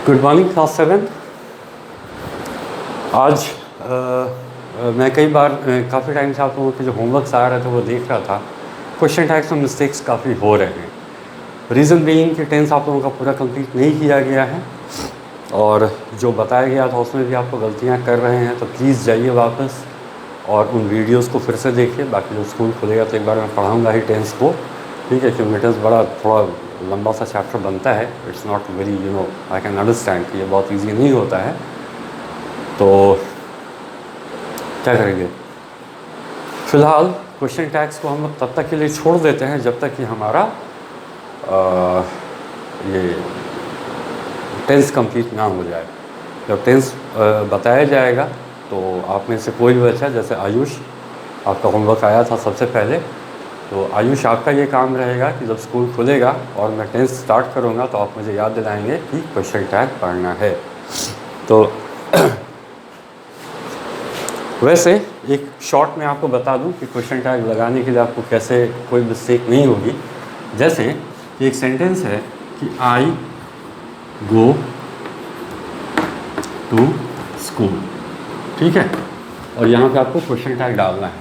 Good morning class 7। आज मैं कई बार काफ़ी टाइम से आप लोगों के जो होमवर्क्स आ रहे थे वो देख रहा था। क्वेश्चन टैग्स में मिस्टेक्स काफ़ी हो रहे हैं। रीज़न बीइंग कि टेंस आप लोगों का पूरा कंप्लीट नहीं किया गया है और जो बताया गया था उसमें भी आपको गलतियां कर रहे हैं, तो प्लीज़ जाइए वापस और उन वीडियोस को फिर से देखिए। बाकी जो स्कूल खुलेगा तो एक बार मैं पढ़ाऊँगा ही टेंस को, ठीक है, क्योंकि टेंस बड़ा थोड़ा लंबा सा चैप्टर बनता है। It's not very I can understand कि ये बहुत ईजी नहीं होता है। तो क्या करेंगे, फ़िलहाल क्वेश्चन टैग्स को हम लोग तब तक के लिए छोड़ देते हैं जब तक कि हमारा ये टेंस कंप्लीट ना हो जाए। जब टेंस बताया जाएगा तो आप में से कोई भी बच्चा, जैसे आयुष, आपका होमवर्क आया था सबसे पहले, तो आयुष आपका ये काम रहेगा कि जब स्कूल खुलेगा और मैं टेंस स्टार्ट करूँगा तो आप मुझे याद दिलाएंगे कि क्वेश्चन टैग पढ़ना है। तो वैसे एक शॉर्ट में आपको बता दूं कि क्वेश्चन टैग लगाने के लिए आपको कैसे कोई मिस्टेक नहीं होगी। जैसे कि एक सेंटेंस है कि आई गो टू स्कूल, ठीक है, और यहाँ पे आपको क्वेश्चन टैग डालना है।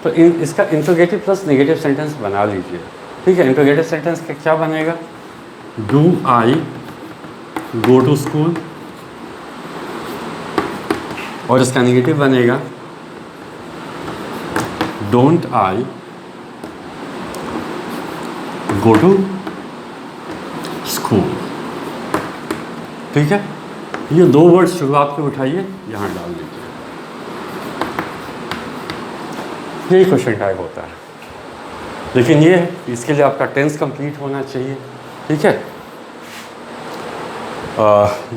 तो इसका इंट्रोगेटिव प्लस नेगेटिव सेंटेंस बना लीजिए, ठीक है। इंट्रोगेटिव सेंटेंस का क्या बनेगा? Do I go to school, और इसका नेगेटिव बनेगा don't I go to school, ठीक है। ये दो वर्ड शुरुआत में उठाइए, यहाँ डाल दीजिए। यही क्वेश्चन टैग होता है, लेकिन ये इसके लिए आपका टेंस कंप्लीट होना चाहिए, ठीक है।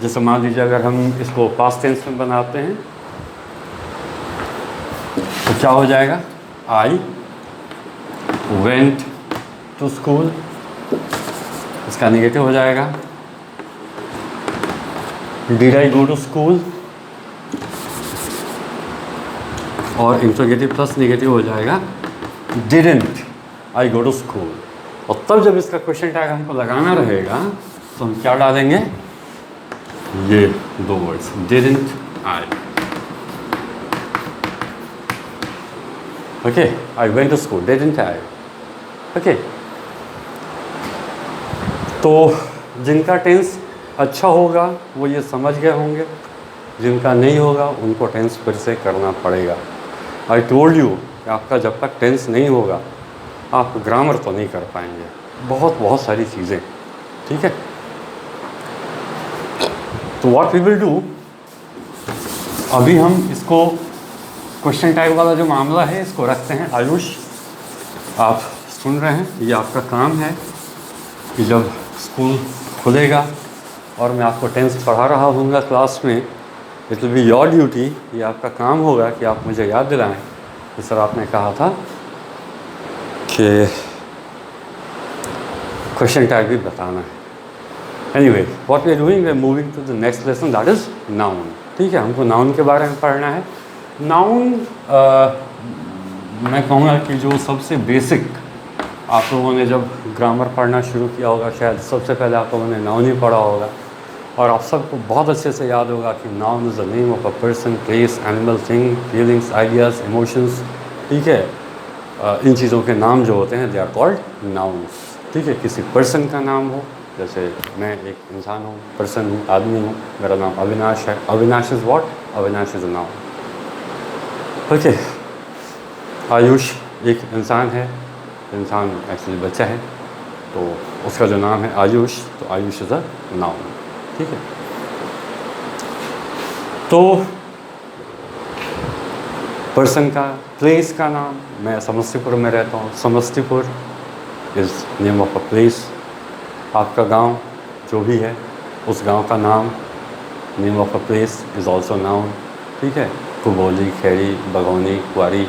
जैसे मान लीजिए अगर हम इसको पास्ट टेंस में बनाते हैं तो क्या हो जाएगा? आई वेंट टू स्कूल, इसका नेगेटिव हो जाएगा did I go to school, और इंट्रोगेटिव प्लस नेगेटिव हो जाएगा didn't I go to school. और तब जब इसका क्वेश्चन टैग हमको लगाना रहेगा तो हम क्या डालेंगे? ये दो words, didn't I, okay, I went to school, didn't I, okay. तो जिनका टेंस अच्छा होगा वो ये समझ गए होंगे, जिनका नहीं होगा उनको टेंस फिर से करना पड़ेगा। आई टोल्ड यू कि आपका जब तक टेंस नहीं होगा आप ग्रामर तो नहीं कर पाएंगे, बहुत सारी चीज़ें, ठीक है। तो व्हाट वी विल डू, अभी हम इसको क्वेश्चन टैग वाला जो मामला है इसको रखते हैं। आयुष, आप सुन रहे हैं, ये आपका काम है कि जब स्कूल खुलेगा और मैं आपको टेंस पढ़ा रहा हूँगा क्लास में, it will be your duty, ये आपका काम होगा कि आप मुझे याद दिलाएं कि सर आपने कहा था कि क्वेश्चन टैग भी बताना है। Anyway, what we are doing, we are moving to the next lesson, that is noun, ठीक है। हमको नाउन के बारे में पढ़ना है। नाउन मैं कहूँगा कि जो सबसे बेसिक आप लोगों ने जब ग्रामर पढ़ना शुरू किया होगा, शायद सबसे पहले आप लोगों ने नाउन ही पढ़ा होगा, और आप सबको बहुत अच्छे से याद होगा कि noun is the name of a person, place, animal, thing, feelings, ideas, emotions, ठीक है। इन चीज़ों के नाम जो होते हैं दे आर कॉल्ड नाउन्स, ठीक है। किसी पर्सन का नाम हो, जैसे मैं एक इंसान हूँ, पर्सन हूँ, आदमी हूँ, मेरा नाम अविनाश है, Avinash is what? Avinash is a noun, okay. Ayush एक इंसान है, इंसान एक्चुअली बच्चा है, तो उसका जो नाम है आयुष, तो आयुष इज़ अ नाउन, ठीक है। तो पर्सन का, प्लेस का नाम, मैं समस्तीपुर में रहता हूँ, Samastipur is name of a place. आपका गांव जो भी है उस गांव का नाम, name of a place is also noun, ठीक है। Kuboli, Khairi, Bagauni, Kuari,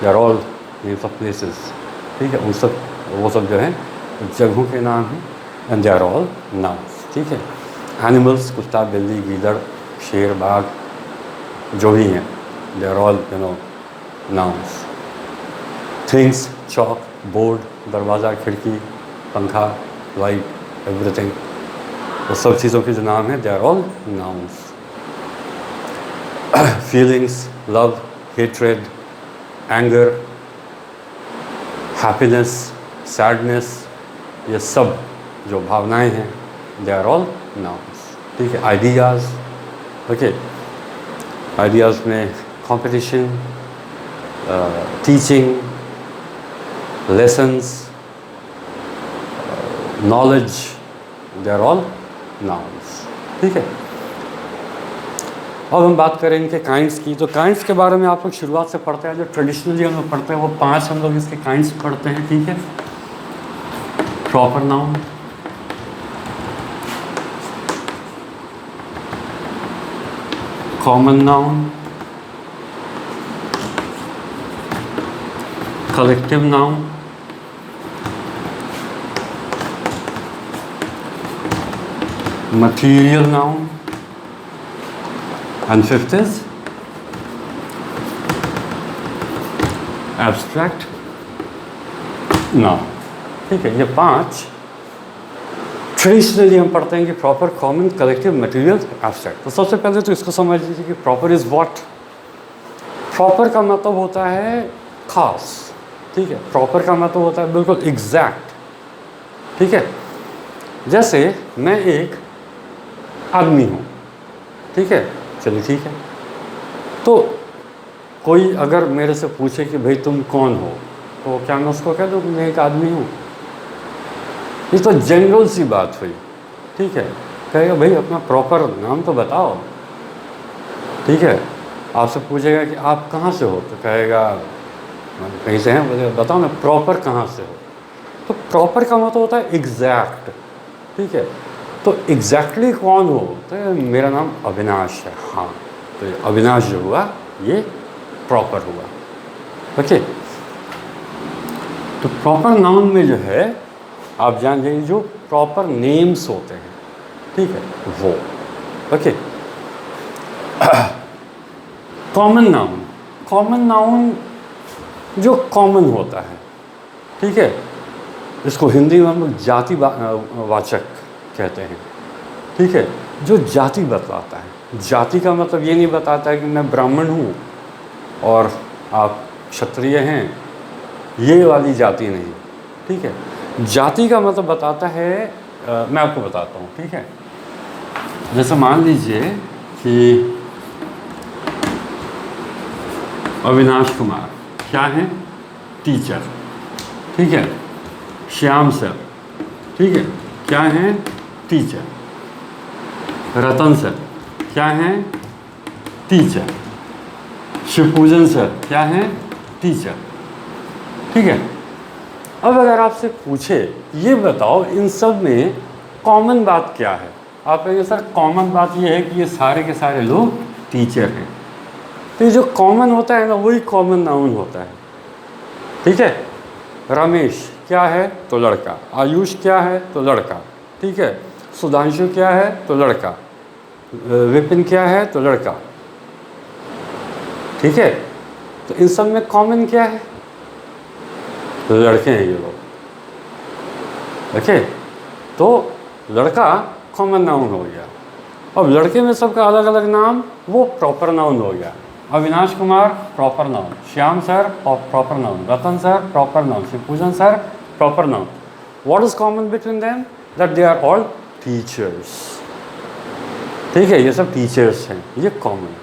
they are all names of places, ठीक है। वो सब जो है जगहों के नाम हैं, and they are all nouns, ठीक है। एनिमल्स, कुत्ता, बिल्ली, गीदड़, शेर, बाघ, जो भी हैं, they are all nouns. Things, chalk, board, दरवाज़ा, खिड़की, पंखा, लाइट, एवरीथिंग, वो सब चीज़ों के जो नाम हैं they are all nouns. Feelings, love, hatred, anger, happiness, sadness, ये सब जो भावनाएं हैं दे आर ऑल नाउन्स। ठीक है। आइडियाज़, ओके, आइडियाज़ में competition, teaching, lessons, knowledge, they are all nouns. ठीक है। अब हम बात करें इनके काइंड्स की। तो काइंड्स के बारे में आप लोग शुरुआत से पढ़ते हैं, जो ट्रेडिशनली हम लोग पढ़ते हैं वो 5 हम लोग इसके काइंड्स पढ़ते हैं। ठीक है। Proper noun, common noun, collective noun, material noun, and fifth is abstract noun. ठीक है। ये 5 ट्रेडिशनली हम पढ़ते हैं कि proper, common, collective, material, abstract. तो सबसे पहले तो इसको समझ लीजिए कि प्रॉपर इज व्हाट। प्रॉपर का मतलब होता है खास। ठीक है। प्रॉपर का मतलब होता है बिल्कुल एग्जैक्ट। ठीक है। जैसे मैं एक आदमी हूँ, ठीक है, चलिए ठीक है, तो कोई अगर मेरे से पूछे कि भाई तुम कौन हो, तो क्या मैं उसको कह दूँ मैं एक आदमी हूँ? ये तो जनरल सी बात हुई। ठीक है। कहेगा भाई अपना प्रॉपर नाम तो बताओ। ठीक है। आपसे पूछेगा कि आप कहाँ से हो, तो कहेगा कहीं से हैं, बोले बताओ ना प्रॉपर कहाँ से हो। तो प्रॉपर का मतलब होता है एग्जैक्ट। ठीक है। तो एग्जैक्टली कौन हो, तो मेरा नाम अविनाश है। हाँ, तो ये अविनाश जो हुआ ये प्रॉपर हुआ। ओके। तो प्रॉपर नाउन में जो है आप जान जाइए जो प्रॉपर नेम्स होते हैं, ठीक है, वो। Okay. Common noun, common noun जो कॉमन होता है, ठीक है, इसको हिंदी में हम लोग जाति वाचक कहते हैं। ठीक है। जो जाति बतलाता है। जाति का मतलब ये नहीं बताता है कि मैं ब्राह्मण हूँ और आप क्षत्रिय हैं, ये वाली जाति नहीं। ठीक है। जाति का मतलब बताता है, मैं आपको बताता हूँ। ठीक है। जैसे मान लीजिए कि अविनाश कुमार क्या है, टीचर। ठीक है। श्याम सर, ठीक है, क्या है, टीचर। रतन सर क्या है, टीचर। शिवपूजन सर क्या है, टीचर। ठीक है। अब अगर आपसे पूछे ये बताओ इन सब में कॉमन बात क्या है, आप कहेंगे सर कॉमन बात ये है कि ये सारे के सारे लोग टीचर हैं। तो ये जो कॉमन होता है ना वही कॉमन नाउन होता है। ठीक है। रमेश क्या है, तो लड़का। आयुष क्या है, तो लड़का। ठीक है। सुधांशु क्या है, तो लड़का। विपिन क्या है, तो लड़का। ठीक है। तो इन सब में कॉमन क्या है, तो लड़के हैं ये लोग। ओके। तो लड़का कॉमन नाउन हो गया। अब लड़के में सबका अलग अलग नाम, वो प्रॉपर नाउन हो गया। Avinash Kumar proper noun, Shyam sir proper noun, Ratan sir proper noun, Shivpujan sir proper noun. What is common between them, that they are all teachers. ठीक है। ये सब टीचर्स हैं, ये कॉमन।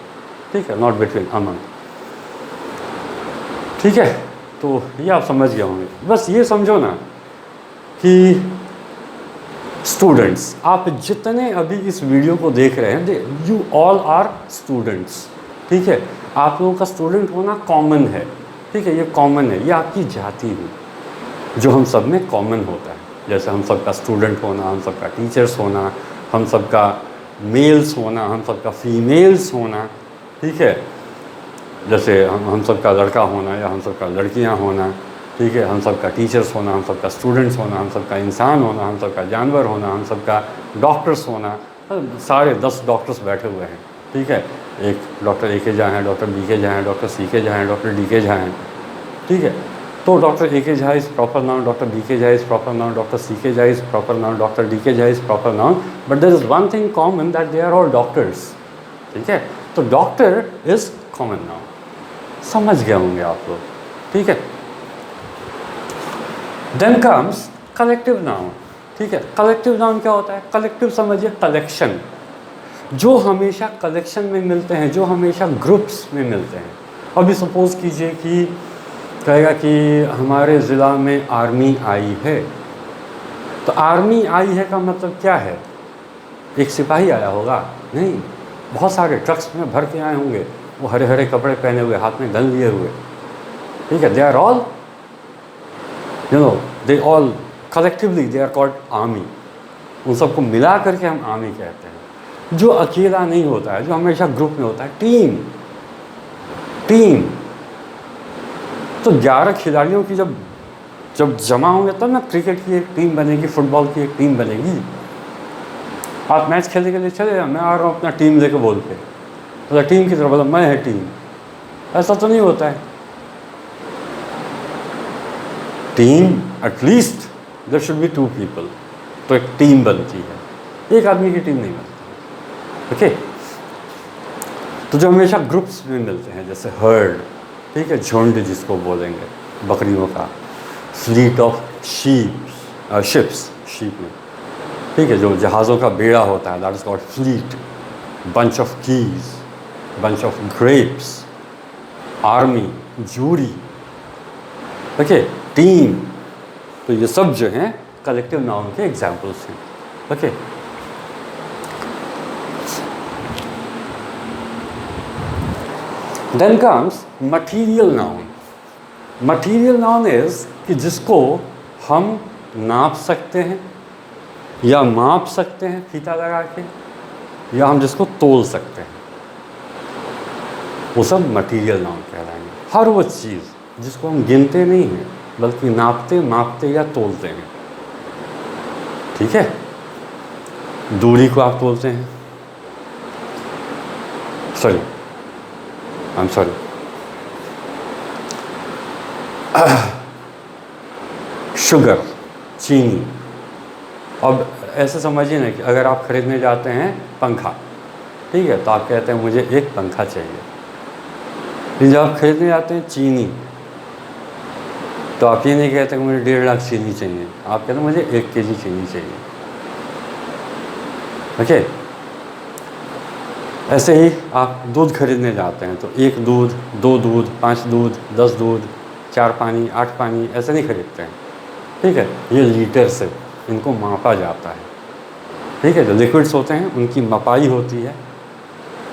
ठीक है। Not between, among. ठीक है। तो ये आप समझ गए होंगे। बस ये समझो ना कि स्टूडेंट्स, आप जितने अभी इस वीडियो को देख रहे हैं, यू ऑल आर स्टूडेंट्स। ठीक है। आप लोगों का स्टूडेंट होना कॉमन है। ठीक है। ये कॉमन है, ये आपकी जाति है जो हम सब में कॉमन होता है। जैसे हम सबका स्टूडेंट होना, हम सबका टीचर्स होना, हम सबका मेल्स होना, हम सबका फीमेल्स होना। ठीक है। जैसे हम सबका लड़का होना या हम सबका लड़कियां होना। ठीक है। हम सबका टीचर्स होना, हम सबका स्टूडेंट्स होना, हम सबका इंसान होना, हम सबका जानवर होना, हम सबका डॉक्टर्स होना। सारे 10 डॉक्टर्स बैठे हुए हैं। ठीक है। एक डॉक्टर ए के जहाँ हैं, डॉक्टर बी के जहाँ हैं, डॉक्टर सी के जहाँ हैं, डॉक्टर डी के जहाँ हैं। ठीक है। तो doctor A K Jha is proper noun, doctor B K Jha is proper noun, doctor C K Jha is proper noun, doctor D K Jha is proper noun, but there is one thing common that they are all doctors. ठीक है, तो doctor is common noun, समझ गए होंगे आप लोग। ठीक है, देन कम्स कलेक्टिव नाउन। ठीक है, कलेक्टिव नाउन क्या होता है? कलेक्टिव समझिए कलेक्शन, जो हमेशा कलेक्शन में मिलते हैं, जो हमेशा ग्रुप्स में मिलते हैं। अभी सपोज कीजिए कि कहेगा कि हमारे ज़िला में आर्मी आई है, तो आर्मी आई है का मतलब क्या है? एक सिपाही आया होगा? नहीं, बहुत सारे ट्रक्स में भर के आए होंगे, वो हरे हरे कपड़े पहने हुए, हाथ में गन लिए हुए। ठीक है, they are all they all collectively they are called army. उन सबको मिला करके हम आर्मी कहते हैं। जो अकेला नहीं होता है, जो हमेशा ग्रुप में होता है, टीम। टीम तो 11 खिलाड़ियों की जब जमा होंगे तब ना क्रिकेट की एक टीम बनेगी, फुटबॉल की एक टीम बनेगी। आप मैच खेलने के लिए चले जाए, मैं आ रहा हूँ अपना टीम लेके बोल के, मतलब टीम की तरफ, मतलब मैं है टीम, ऐसा तो नहीं होता है। Team at least there should be 2 people, तो एक टीम बनती है, एक आदमी की टीम नहीं बनती। ओके, तो जो हमेशा ग्रुप्स में मिलते हैं, जैसे हर्ड, ठीक है, झुंड जिसको बोलेंगे बकरियों का, फ्लीट ऑफ शिप्स, शीप में, ठीक है, जो जहाज़ों का बेड़ा होता है, that is called fleet. Bunch of keys, bunch of grapes, army, jury, okay, team. तो ये सब जो हैं कलेक्टिव नाउन के एग्जाम्पल्स हैं। Okay, then comes material noun. Material noun is कि जिसको हम नाप सकते हैं या माप सकते हैं फीता लगा के, या हम जिसको तोल सकते हैं, वो सब मटीरियल नाउन कहलाएंगे। हर वो चीज़ जिसको हम गिनते नहीं हैं बल्कि नापते, मापते या तोलते हैं। ठीक है, दूरी को आप तोलते हैं, सॉरी शुगर, चीनी। अब ऐसे समझिए ना कि अगर आप खरीदने जाते हैं पंखा, ठीक है, तो आप कहते हैं मुझे एक पंखा चाहिए। लेकिन जब आप खरीदने जाते हैं चीनी, तो आप ये नहीं कहते कि मुझे 1.5 लाख चीनी चाहिए, आप कहते हैं मुझे 1 केजी चीनी चाहिए। ओके, ऐसे ही आप दूध खरीदने जाते हैं, तो 1 दूध, 2 दूध, 5 दूध, 10 दूध, 4 पानी, 8 पानी, ऐसे नहीं खरीदते हैं। ठीक है, ये लीटर से इनको मापा जाता है। ठीक है, जो लिक्विड्स होते हैं उनकी मपाई होती है,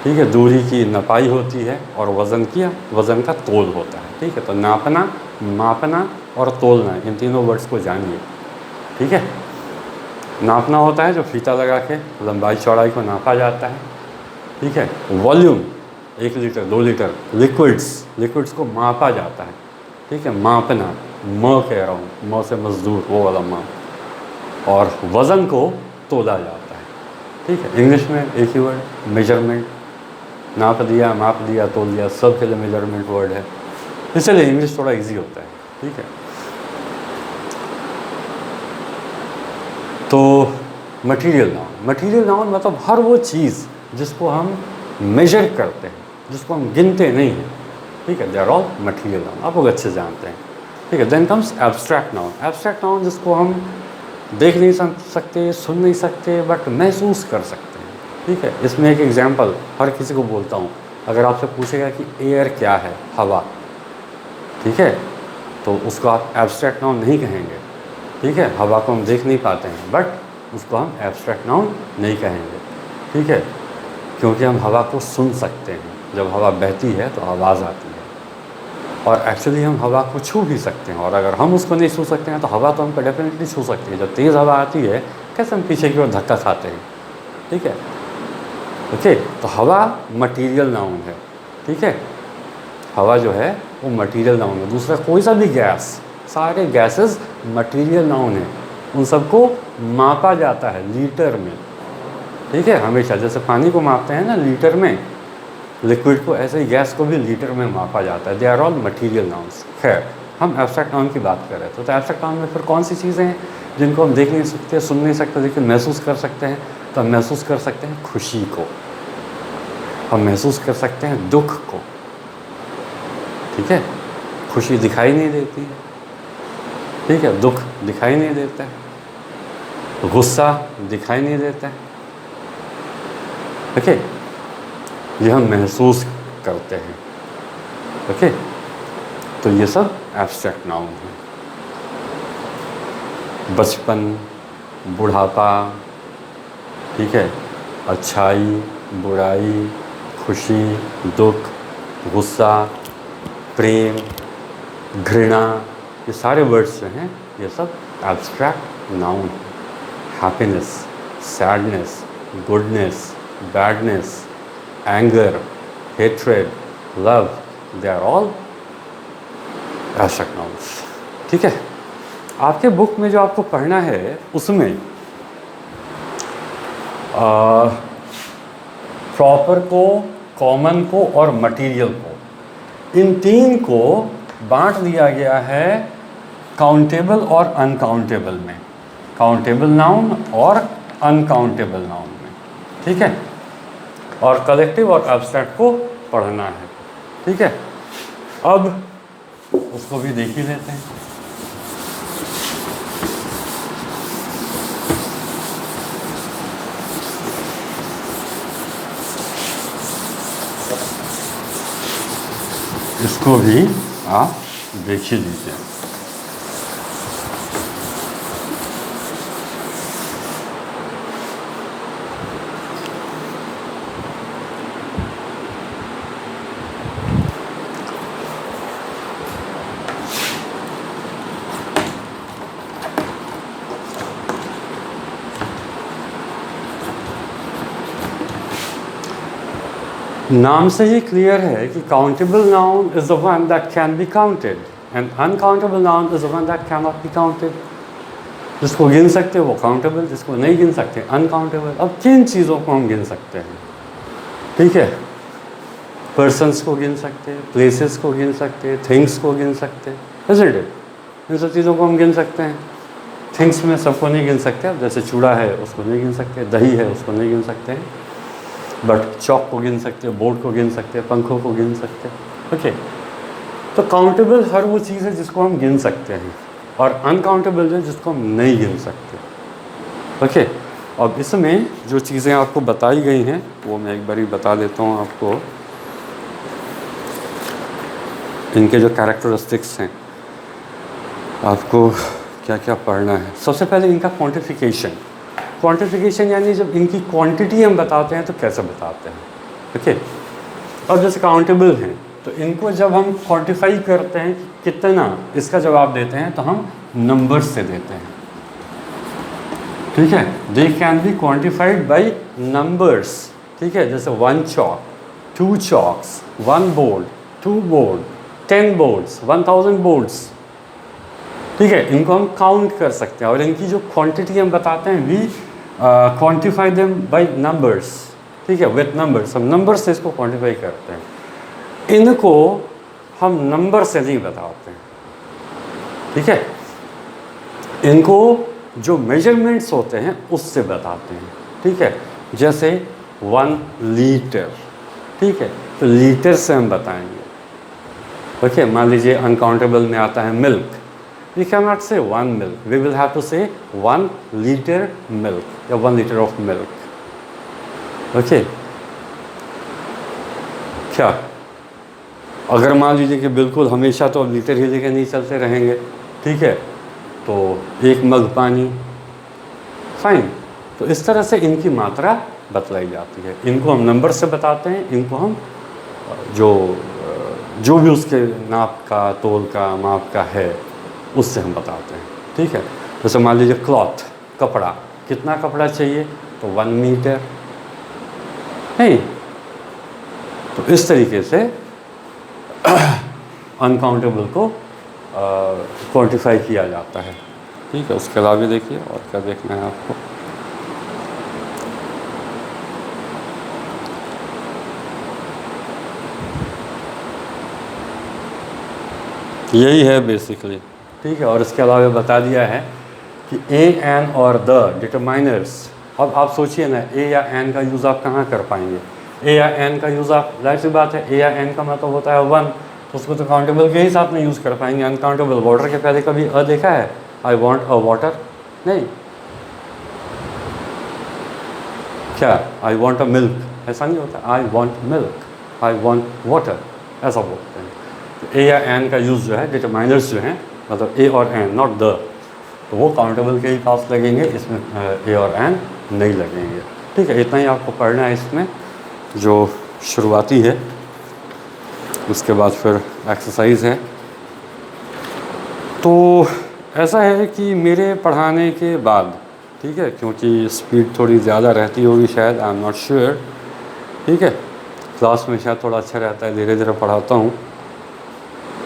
ठीक है, दूरी की नपाई होती है, और वज़न का तोल होता है। ठीक है, तो नापना, मापना और तोलना, इन तीनों वर्ड्स को जानिए। ठीक है, नापना होता है जो फीता लगा के लंबाई चौड़ाई को नापा जाता है। ठीक है, वॉल्यूम 1 लीटर 2 लीटर, लिक्विड्स को मापा जाता है। ठीक है, मापना, म कह रहा हूँ, म से मजदूर, वो वाला माप, और वज़न को तोला जाता है। ठीक है, इंग्लिश में एक ही वर्ड मेजरमेंट, नाप दिया, माप दिया, तोल दिया, सब के लिए मेजरमेंट वर्ड है, इसलिए इंग्लिश थोड़ा इजी होता है। ठीक है, तो मटीरियल नाउन मतलब हर वो चीज़ जिसको हम मेजर करते हैं, जिसको हम गिनते नहीं हैं। ठीक है, they are all material noun, आप लोग अच्छे जानते हैं। ठीक है, देन कम्स एब्स्ट्रैक्ट नाउन जिसको हम देख नहीं सकते, सुन नहीं सकते, बट महसूस कर सकते हैं। ठीक है, इसमें एक एग्जांपल हर किसी को बोलता हूँ, अगर आपसे पूछेगा कि एयर क्या है, हवा, ठीक है, तो उसको आप एब्स्ट्रैक्ट नाउन नहीं कहेंगे। ठीक है, हवा को हम देख नहीं पाते हैं, बट उसको हम एब्स्ट्रैक्ट नाउन नहीं कहेंगे। ठीक है, क्योंकि हम हवा को सुन सकते हैं, जब हवा बहती है तो आवाज़ आती है, और एक्चुअली हम हवा को छू भी सकते हैं, और अगर हम उसको नहीं छू सकते हैं तो हवा तो हमको डेफिनेटली छू सकती है। जब तेज़ हवा आती है कैसे हम पीछे की ओर धक्का खाते हैं। ठीक है, ओके, तो हवा मटीरियल नाउन है। ठीक है, हवा जो है वो मटीरियल नाउन है। दूसरा कोई सा भी गैस, सारे गैसेस मटीरियल नाउन है, उन सबको मापा जाता है लीटर में। ठीक है, हमेशा जैसे पानी को मापते हैं ना लीटर में, लिक्विड को, ऐसे ही गैस को भी लीटर में मापा जाता है। They are all material nouns. खैर, हम एब्स्ट्रैक्ट नाउन की बात कर रहे थे। तो एब्स्ट्रैक्ट नाउन में फिर कौन सी चीज़ें हैं जिनको हम देख नहीं सकते, सुन नहीं सकते, लेकिन महसूस कर सकते हैं? तो हम महसूस कर सकते हैं खुशी को, हम महसूस कर सकते हैं दुख को, ठीक है। खुशी दिखाई नहीं देती है, ठीक है, दुख दिखाई नहीं देता है, गुस्सा दिखाई नहीं देता है, ओके। ये हम महसूस करते हैं, ओके। तो ये सब एब्स्ट्रैक्ट नाउन है। बचपन, बुढ़ापा, ठीक है, अच्छाई, बुराई, खुशी, दुख, गुस्सा, प्रेम, घृणा, ये सारे वर्ड्स जो हैं ये सब abstract noun. Happiness, sadness, goodness, badness, anger, hatred, love, they are all abstract nouns, ठीक है। आपके बुक में जो आपको पढ़ना है उसमें प्रॉपर को, कॉमन को और मटेरियल को, इन तीन को बांट दिया गया है काउंटेबल और अनकाउंटेबल में, काउंटेबल नाउन और अनकाउंटेबल नाउन में, ठीक है। और कलेक्टिव और एब्स्ट्रैक्ट को पढ़ना है, ठीक है। अब उसको भी देख ही लेते हैं। इसको भी आप देख ही लीजिए। नाम से ही क्लियर है कि countable noun is the one that can be counted and uncountable noun is the one that can not be counted. जिसको गिन सकते हैं वो काउंटेबल, जिसको नहीं गिन सकते अनकाउंटेबल। अब किन चीज़ों को हम गिन सकते हैं, ठीक है। पर्सन्स को गिन सकते हैं, प्लेसेस को गिन सकते हैं, थिंग्स को गिन सकते हैं, इजंट इट? इन सब चीज़ों को हम गिन सकते हैं। थिंग्स में सबको नहीं गिन सकते, अब जैसे चूड़ा है उसको नहीं गिन सकते, दही है उसको नहीं गिन सकते हैं, बट चौक को गिन सकते हैं, बोर्ड को गिन सकते हैं, पंखों को गिन सकते हैं, ओके। तो काउंटेबल हर वो चीज़ है जिसको हम गिन सकते हैं, और अनकाउंटेबल है जिसको हम नहीं गिन सकते, ओके। अब इसमें जो चीज़ें आपको बताई गई हैं वो मैं एक बारी बता देता हूँ आपको। इनके जो कैरेक्टरिस्टिक्स हैं, आपको क्या क्या पढ़ना है। सबसे पहले इनका क्वांटिफिकेशन। क्वांटिफिकेशन यानी जब इनकी क्वांटिटी हम बताते हैं तो कैसे बताते हैं, ओके। अब जैसे काउंटेबल हैं तो इनको जब हम क्वांटिफाई करते हैं कि कितना इसका जवाब देते हैं तो हम नंबर्स से देते हैं, ठीक है। They can be quantified bye numbers, ठीक है। जैसे 1 chalk, 2 chalks, 1 board, 2 board, 10 boards, 1000 boards, ठीक है। इनको हम काउंट कर सकते हैं और इनकी जो क्वांटिटी हम बताते हैं we quantify them by numbers, ठीक है, विथ नंबर्स। हम नंबर से इसको क्वांटिफाई करते हैं। इनको हम नंबर से नहीं बताते हैं, ठीक है। इनको जो मेजरमेंट्स होते हैं उससे बताते हैं, ठीक है। जैसे 1 लीटर, ठीक है, तो लीटर से हम बताएंगे, ओके। मान लीजिए अनकाउंटेबल में आता है milk, we can not say 1 milk, we will have to say 1 litre milk या 1 लीटर ऑफ मिल्क, ओके। क्या अगर मान लीजिए कि बिल्कुल हमेशा तो लीटर ही लेके नहीं चलते रहेंगे, ठीक है, तो 1 मग पानी, फाइन। तो इस तरह से इनकी मात्रा बतलाई जाती है। इनको हम नंबर से बताते हैं, इनको हम जो भी उसके नाप का, तोल का, माप का है उससे हम बताते हैं, ठीक है। जैसे मान लीजिए क्लॉथ, कपड़ा, कितना कपड़ा चाहिए तो 1 मीटर, नहीं। तो इस तरीके से अनकाउंटेबल को क्वांटिफाई किया जाता है, ठीक है। उसके अलावा देखिए और क्या देखना है आपको। यही है बेसिकली, ठीक है। और इसके अलावा बता दिया है कि ए एन और द डिटरमाइनर्स। अब आप सोचिए ना, ए या एन का यूज़ आप कहाँ कर पाएंगे? ए या एन का यूज़ आप, जाहिर सी बात है, ए या एन का मतलब होता है 1, तो उसको तो काउंटेबल के ही साथ में यूज़ कर पाएंगे। अनकाउंटेबल वाटर के पहले कभी अ देखा है? आई वॉन्ट अ वाटर, नहीं। क्या आई वॉन्ट अ मिल्क, ऐसा नहीं होता। I want milk, I want water, ऐसा बोलते हैं। तो ए या एन का यूज़ जो है, डिटरमाइनर्स जो हैं, मतलब ए और एन, नॉट द, तो वो काउंटेबल के ही पास लगेंगे, इसमें ए और एन नहीं लगेंगे। ठीक है, इतना ही आपको पढ़ना है इसमें, जो शुरुआती है। उसके बाद फिर एक्सरसाइज है। तो ऐसा है कि मेरे पढ़ाने के बाद, ठीक है, क्योंकि स्पीड थोड़ी ज़्यादा रहती होगी शायद, आई एम नॉट श्योर, ठीक है। क्लास में शायद थोड़ा अच्छा रहता है, धीरे धीरे पढ़ाता हूँ,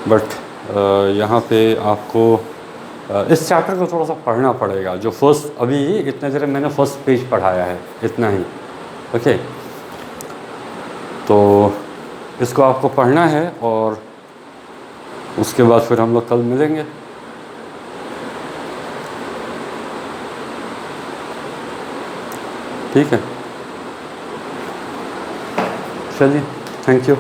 बट यहाँ पे आपको इस चैप्टर को थोड़ा सा पढ़ना पड़ेगा। जो फर्स्ट, अभी इतने देर मैंने फर्स्ट पेज पढ़ाया है, इतना ही, ओके। तो इसको आपको पढ़ना है और उसके बाद फिर हम लोग कल मिलेंगे। ठीक है, चलिए, थैंक यू।